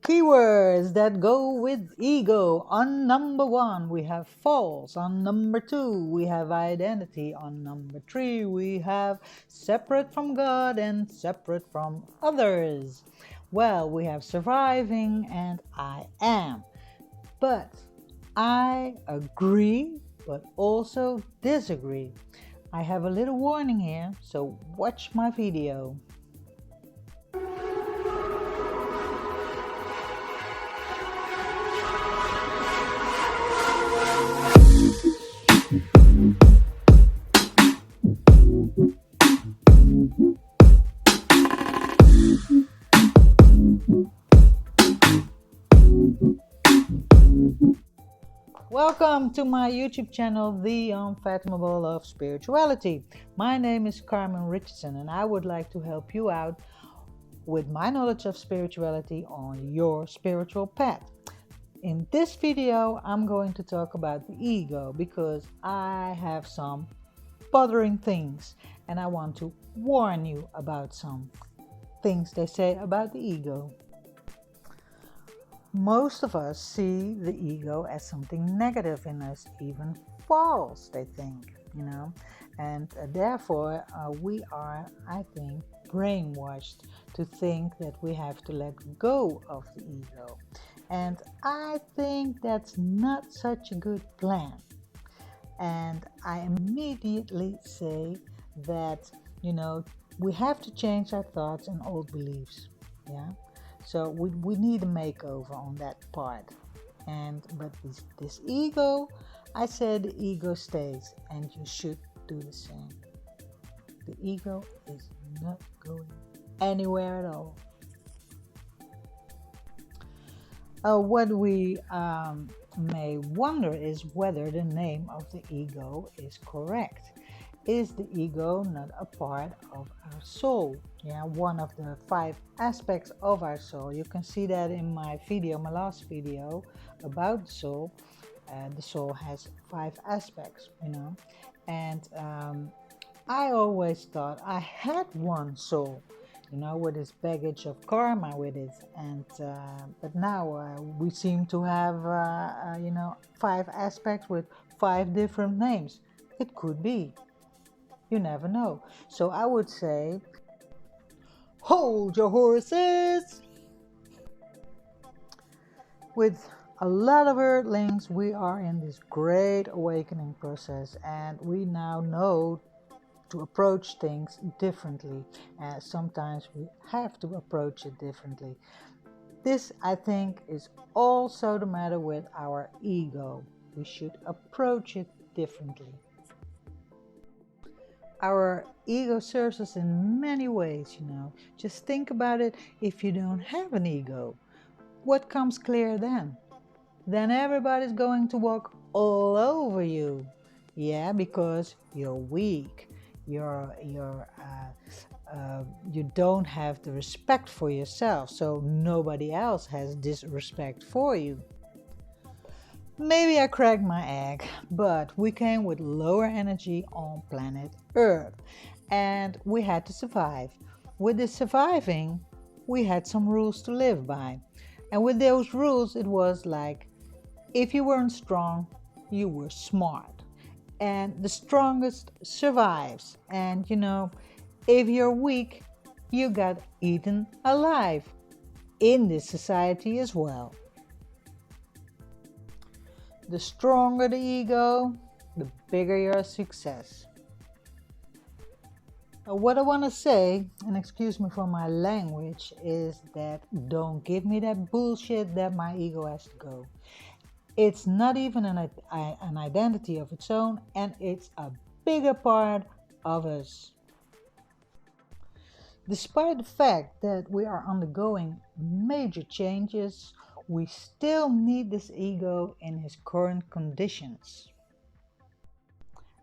Keywords that go with ego. On number 1, we have false. On number 2, we have identity. On number 3, we have separate from God and separate from others. Well, we have surviving and I am. But I agree, but also disagree. I have a little warning here, so watch my video. Welcome to my YouTube channel, The Unfathomable of Spirituality. My name is Carmen Richardson and I would like to help you out with my knowledge of spirituality on your spiritual path. In this video, I'm going to talk about the ego because I have some bothering things and I want to warn you about some things they say about the ego. Most of us see the ego as something negative in us, even false, they think, and therefore we are, I think, brainwashed to think that we have to let go of the ego. And I think that's not such a good plan. And I immediately say that, we have to change our thoughts and old beliefs. Yeah. So we need a makeover on that part. But this ego, I said the ego stays and you should do the same. The ego is not going anywhere at all. What we may wonder is whether the name of the ego is correct. Is the ego not a part of our soul? Yeah, one of the 5 aspects of our soul. You can see that in my last video about the soul. The soul has 5 aspects, and I always thought I had one soul, with its baggage of karma with it, and but now we seem to have 5 aspects with 5 different names. It could be. You never know. So I would say, hold your horses! With a lot of earthlings, we are in this great awakening process, and we now know to approach things differently. Sometimes we have to approach it differently. This, I think, is also the matter with our ego. We should approach it differently. Our ego serves us in many ways, Just think about it. If you don't have an ego, what comes clear then? Then everybody's going to walk all over you. Yeah, because you're weak. You don't have the respect for yourself, so nobody else has this respect for you. Maybe I cracked my egg, but we came with lower energy on planet Earth and we had to survive. With this surviving, we had some rules to live by. And with those rules, it was like, if you weren't strong, you were smart. And the strongest survives. And if you're weak, you got eaten alive in this society as well. The stronger the ego, the bigger your success. What I want to say, and excuse me for my language, is that don't give me that bullshit that my ego has to go. It's not even an identity of its own, and it's a bigger part of us. Despite the fact that we are undergoing major changes, we still need this ego in his current conditions.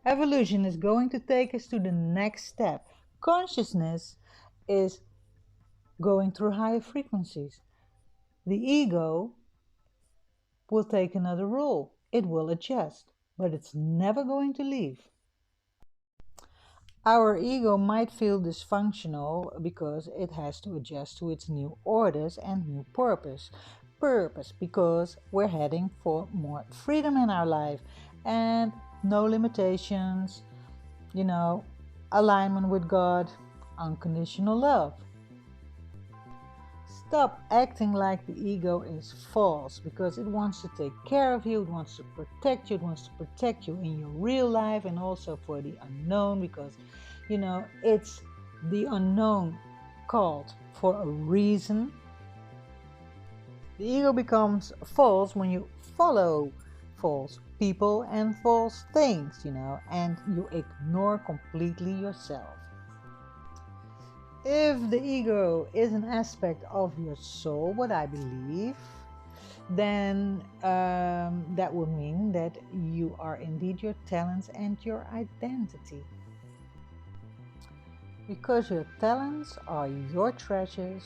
Evolution is going to take us to the next step. Consciousness is going through higher frequencies. The ego will take another role. It will adjust, but it's never going to leave. Our ego might feel dysfunctional because it has to adjust to its new orders and new purpose. Purpose because we're heading for more freedom in our life and no limitations, you know, alignment with God, unconditional love. Stop acting like the ego is false because it wants to take care of you, it wants to protect you, it wants to protect you in your real life and also for the unknown because, it's the unknown called for a reason. The ego becomes false when you follow false people and false things, and you ignore completely yourself. If the ego is an aspect of your soul, what I believe, then that would mean that you are indeed your talents and your identity. Because your talents are your treasures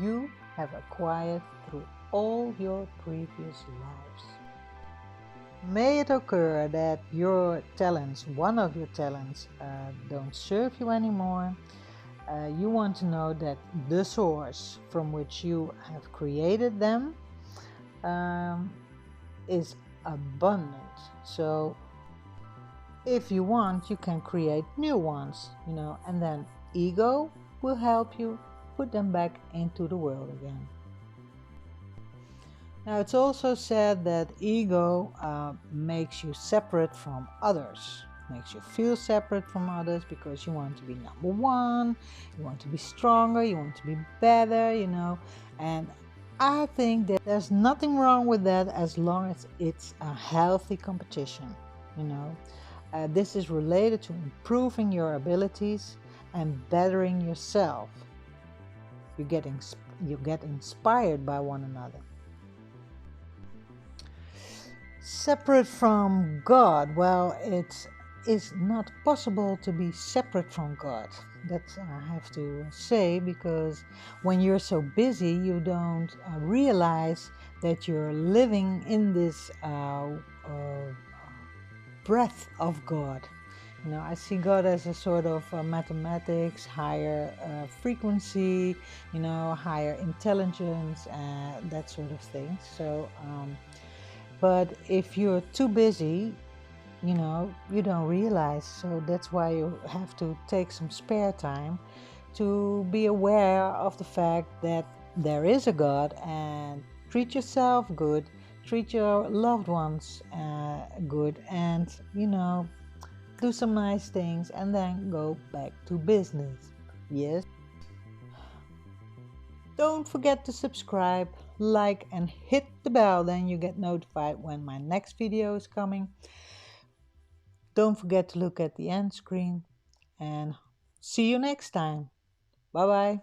you have acquired through all your previous lives. May it occur that your talents, one of your talents, don't serve you anymore. You want to know that the source from which you have created them um, is abundant. So if you want, you can create new ones, and then ego will help you put them back into the world again. Now, it's also said that ego makes you separate from others, makes you feel separate from others because you want to be number one, you want to be stronger, you want to be better, and I think that there's nothing wrong with that as long as it's a healthy competition, you know. This is related to improving your abilities and bettering yourself. You get inspired by one another. Separate from God, well, it is not possible to be separate from God. That I have to say, because when you're so busy, you don't realize that you're living in this breath of God. I see God as a sort of mathematics, higher frequency, higher intelligence, that sort of thing. So, but if you're too busy, you don't realize. So that's why you have to take some spare time to be aware of the fact that there is a God and treat yourself good, treat your loved ones good, and do some nice things and then go back to business. Yes. Don't forget to subscribe, like, and hit the bell, then you get notified when my next video is coming. Don't forget to look at the end screen and see you next time. Bye bye.